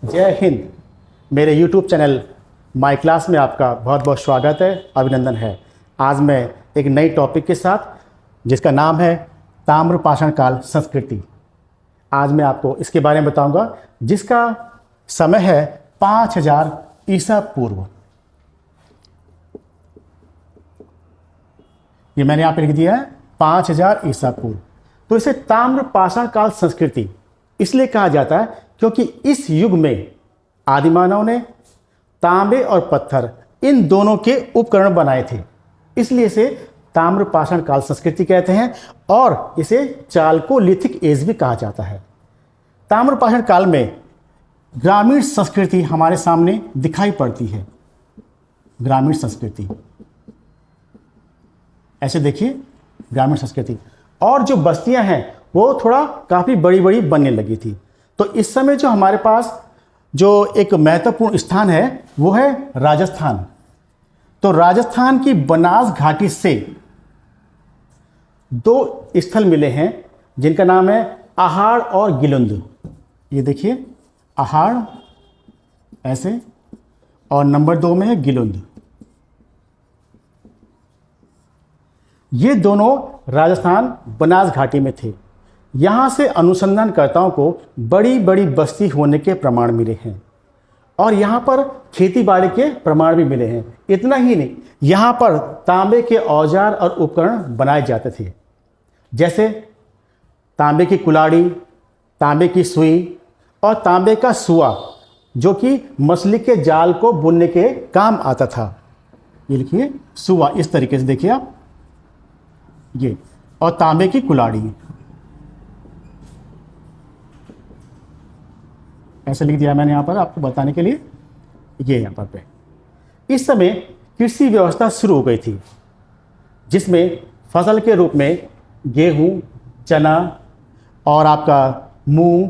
जय हिंद। मेरे YouTube channel my class में आपका बहुत बहुत स्वागत है, अभिनंदन है। आज मैं एक नई टॉपिक के साथ जिसका नाम है ताम्रपाषाण काल संस्कृति। आज मैं आपको इसके बारे में बताऊंगा जिसका समय है 5000 ईसा पूर्व। ये मैंने यहाँ पे लिख दिया है 5000 ईसा पूर्व। तो इसे ताम्रपाषाण काल संस्कृति इसलिए कहा जाता है क्योंकि इस युग में आदिमानव ने तांबे और पत्थर इन दोनों के उपकरण बनाए थे, इसलिए इसे ताम्रपाषाण काल संस्कृति कहते हैं और इसे चालकोलिथिक एज भी कहा जाता है। ताम्रपाषाण काल में ग्रामीण संस्कृति हमारे सामने दिखाई पड़ती है। ग्रामीण संस्कृति ऐसे देखिए, ग्रामीण संस्कृति और जो बस्तियां हैं वो थोड़ा काफ़ी बड़ी बड़ी बनने लगी थी। तो इस समय जो हमारे पास जो एक महत्वपूर्ण स्थान है वो है राजस्थान। तो राजस्थान की बनास घाटी से दो स्थल मिले हैं जिनका नाम है अहाड़ और गिलुंद। ये देखिए अहाड़ ऐसे और नंबर 2 में है गिलुंद। ये दोनों राजस्थान बनास घाटी में थे। यहाँ से अनुसंधानकर्ताओं को बड़ी बड़ी बस्ती होने के प्रमाण मिले हैं और यहाँ पर खेती बाड़ी के प्रमाण भी मिले हैं। इतना ही नहीं, यहाँ पर तांबे के औजार और उपकरण बनाए जाते थे, जैसे तांबे की कुल्हाड़ी, तांबे की सुई और तांबे का सुआ, जो कि मछली के जाल को बुनने के काम आता था। ये लिखिए सुआ, इस तरीके से देखिए आप, ये और तांबे की कुल्हाड़ी ऐसे लिख दिया मैंने यहाँ पर आपको बताने के लिए। ये यहाँ पर पे इस समय कृषि व्यवस्था शुरू हो गई थी, जिसमें फसल के रूप में गेहूँ, चना और आपका मूंग,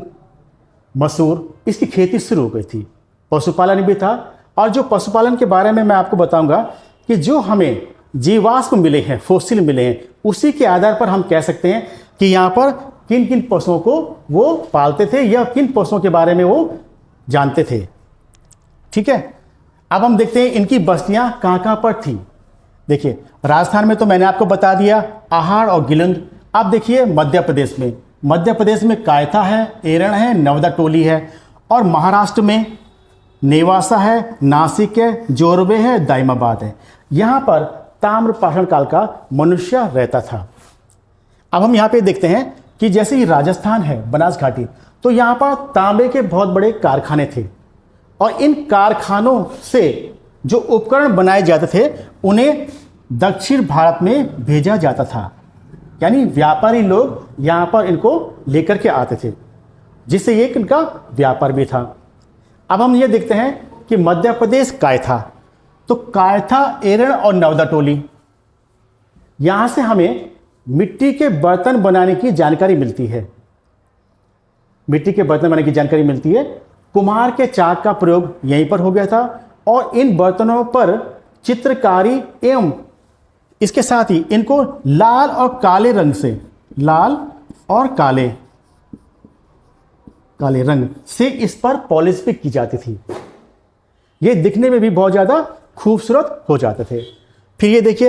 मसूर, इसकी खेती शुरू हो गई थी। पशुपालन भी था और जो पशुपालन के बारे में मैं आपको बताऊंगा कि जो हमें जीवाश्म मिले हैं, फोसिल मिले हैं, उसी के आधार पर हम कह सकते हैं कि यहाँ पर किन किन पशुओं को वो पालते थे या किन पशुओं के बारे में वो जानते थे। ठीक है, अब हम देखते हैं इनकी बस्तियां कहाँ कहाँ पर थी। देखिए राजस्थान में तो मैंने आपको बता दिया अहाड़ और गिलुंद। अब देखिए मध्य प्रदेश में कायथा है, एरण है, नवदा टोली है और महाराष्ट्र में नेवासा है, नासिक है, जोरबे है, दाइमाबाद है। यहाँ पर ताम्रपाषाण काल का मनुष्य रहता था। अब हम यहाँ पे देखते हैं कि जैसे ही राजस्थान है बनास घाटी, तो यहाँ पर तांबे के बहुत बड़े कारखाने थे और इन कारखानों से जो उपकरण बनाए जाते थे उन्हें दक्षिण भारत में भेजा जाता था। यानी व्यापारी लोग यहाँ पर इनको लेकर के आते थे, जिससे एक इनका व्यापार भी था। अब हम ये देखते हैं कि मध्य प्रदेश कायथा, तो कायथा, एरण और नवदा टोली, यहाँ से हमें मिट्टी के बर्तन बनाने की जानकारी मिलती है। मिट्टी के बर्तन बनाने की जानकारी मिलती है। कुम्हार के चाक का प्रयोग यहीं पर हो गया था और इन बर्तनों पर चित्रकारी एवं इसके साथ ही इनको लाल और काले रंग से, लाल और काले रंग से इस पर पॉलिश भी की जाती थी। ये दिखने में भी बहुत ज़्यादा खूबसूरत हो जाते थे। फिर ये देखिए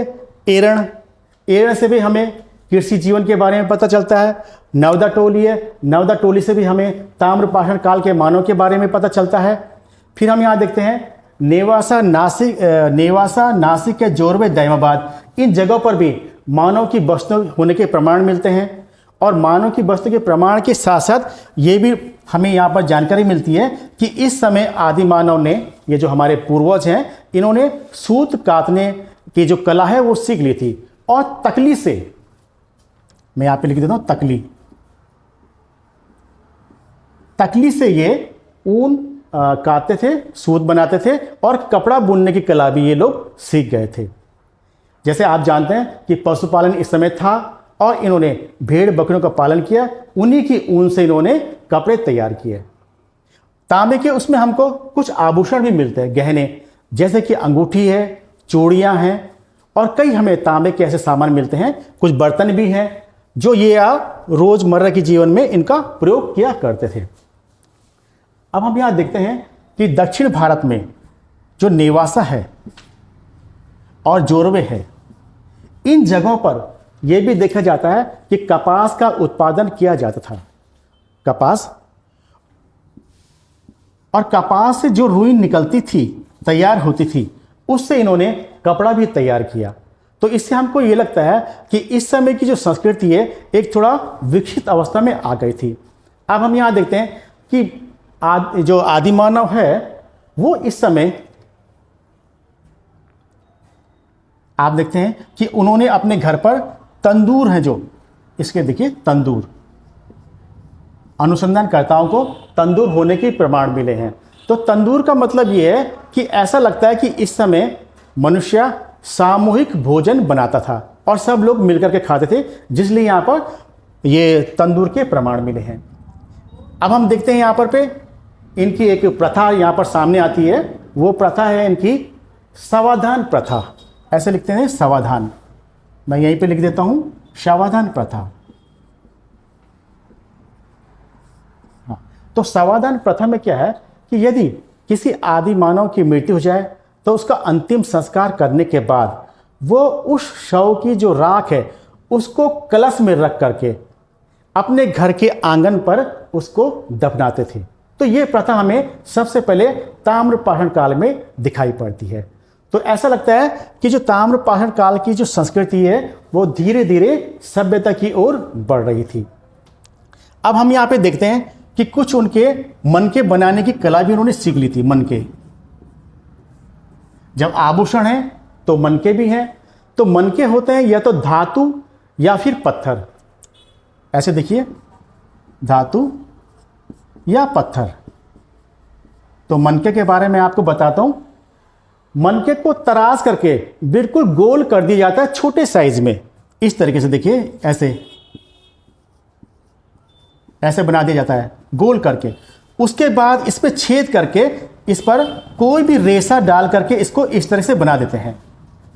एरण से भी हमें कृषि जीवन के बारे में पता चलता है। नवदा टोली है, नवदा टोली से भी हमें ताम्रपाषाण काल के मानव के बारे में पता चलता है। फिर हम यहाँ देखते हैं नेवासा, नासिक या जोरबे, दाइमाबाद, इन जगहों पर भी मानव की बस्तियों होने के प्रमाण मिलते हैं और मानव की बस्ती के प्रमाण के साथ साथ ये भी हमें यहाँ पर जानकारी मिलती है कि इस समय आदि मानव ने, ये जो हमारे पूर्वज हैं, इन्होंने सूत काटने की जो कला है वो सीख ली थी और तकली से, मैं यहाँ पे लिख देता हूँ तकली से ये ऊन काटते थे, सूत बनाते थे और कपड़ा बुनने की कला भी ये लोग सीख गए थे। जैसे आप जानते हैं कि पशुपालन इस समय था और इन्होंने भेड़ बकरियों का पालन किया, उन्हीं की ऊन से इन्होंने कपड़े तैयार किए। तांबे के उसमें हमको कुछ आभूषण भी मिलते हैं, गहने, जैसे कि अंगूठी है, चूड़ियाँ हैं और कई हमें तांबे के ऐसे सामान मिलते हैं। कुछ बर्तन भी हैं जो ये आप रोज़मर्रा के जीवन में इनका प्रयोग किया करते थे। अब हम यहाँ देखते हैं कि दक्षिण भारत में जो नेवासा है और जोरवे है, इन जगहों पर यह भी देखा जाता है कि कपास का उत्पादन किया जाता था। कपास, और कपास से जो रुई निकलती थी, तैयार होती थी, उससे इन्होंने कपड़ा भी तैयार किया। तो इससे हमको ये लगता है कि इस समय की जो संस्कृति है एक थोड़ा विकसित अवस्था में आ गई थी। अब हम यहाँ देखते हैं कि जो आदिमानव है वो इस समय, आप देखते हैं कि उन्होंने अपने घर पर तंदूर है, जो इसके देखिए तंदूर, अनुसंधानकर्ताओं को तंदूर होने के प्रमाण मिले हैं। तो तंदूर का मतलब ये है कि ऐसा लगता है कि इस समय मनुष्य सामूहिक भोजन बनाता था और सब लोग मिलकर के खाते थे, जिसलिए यहाँ पर ये तंदूर के प्रमाण मिले हैं। अब हम देखते हैं यहाँ पर पे इनकी एक प्रथा यहाँ पर सामने आती है। वो प्रथा है इनकी सावधान प्रथा। ऐसे लिखते हैं सावधान, मैं यहीं पे लिख देता हूँ सावधान प्रथा। हाँ, तो सावधान प्रथा में क्या है कि यदि किसी आदि मानव की मृत्यु हो जाए तो उसका अंतिम संस्कार करने के बाद वो उस शव की जो राख है उसको कलश में रख करके अपने घर के आंगन पर उसको दफनाते थे। तो ये प्रथा हमें सबसे पहले ताम्रपाषाण काल में दिखाई पड़ती है। तो ऐसा लगता है कि जो ताम्रपाषाण काल की जो संस्कृति है वो धीरे धीरे सभ्यता की ओर बढ़ रही थी। अब हम यहाँ पे देखते हैं कि कुछ उनके मनके बनाने की कला भी उन्होंने सीख ली थी। मनके, जब आभूषण है तो मनके भी हैं। तो मनके होते हैं या तो धातु या फिर पत्थर। ऐसे देखिए, धातु या पत्थर। तो मनके के बारे में आपको बताता हूं। मनके को तराश करके बिल्कुल गोल कर दिया जाता है, छोटे साइज में। इस तरीके से देखिए, ऐसे बना दिया जाता है गोल करके। उसके बाद इस पर छेद करके इस पर कोई भी रेशा डाल करके इसको इस तरह से बना देते हैं।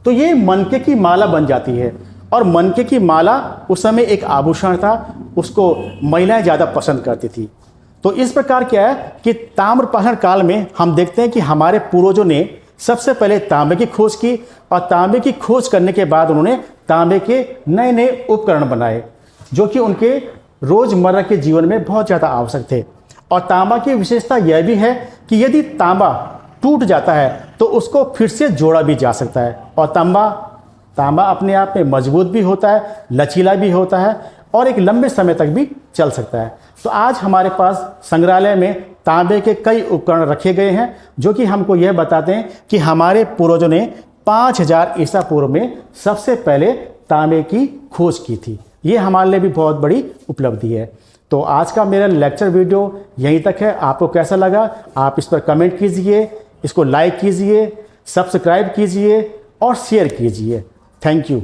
तो ये मनके की माला बन जाती है। और मनके की माला उस समय एक आभूषण था, उसको महिलाएं ज़्यादा पसंद करती थी। तो इस प्रकार क्या है कि ताम्रपाषाण काल में हम देखते हैं कि हमारे पूर्वजों ने सबसे पहले तांबे की खोज की, और तांबे की खोज करने के बाद उन्होंने तांबे के नए नए उपकरण बनाए जो कि उनके रोजमर्रा के जीवन में बहुत ज़्यादा आवश्यक थे। और तांबा की विशेषता यह भी है कि यदि तांबा टूट जाता है तो उसको फिर से जोड़ा भी जा सकता है। और तांबा अपने आप में मजबूत भी होता है, लचीला भी होता है और एक लंबे समय तक भी चल सकता है। तो आज हमारे पास संग्रहालय में तांबे के कई उपकरण रखे गए हैं जो कि हमको यह बताते हैं कि हमारे पूर्वजों ने 5000 ईसा पूर्व में सबसे पहले तांबे की खोज की थी। ये हमारे लिए भी बहुत बड़ी उपलब्धि है। तो आज का मेरा लेक्चर वीडियो यहीं तक है। आपको कैसा लगा आप इस पर कमेंट कीजिए, इसको लाइक कीजिए, सब्सक्राइब कीजिए और शेयर कीजिए। Thank you.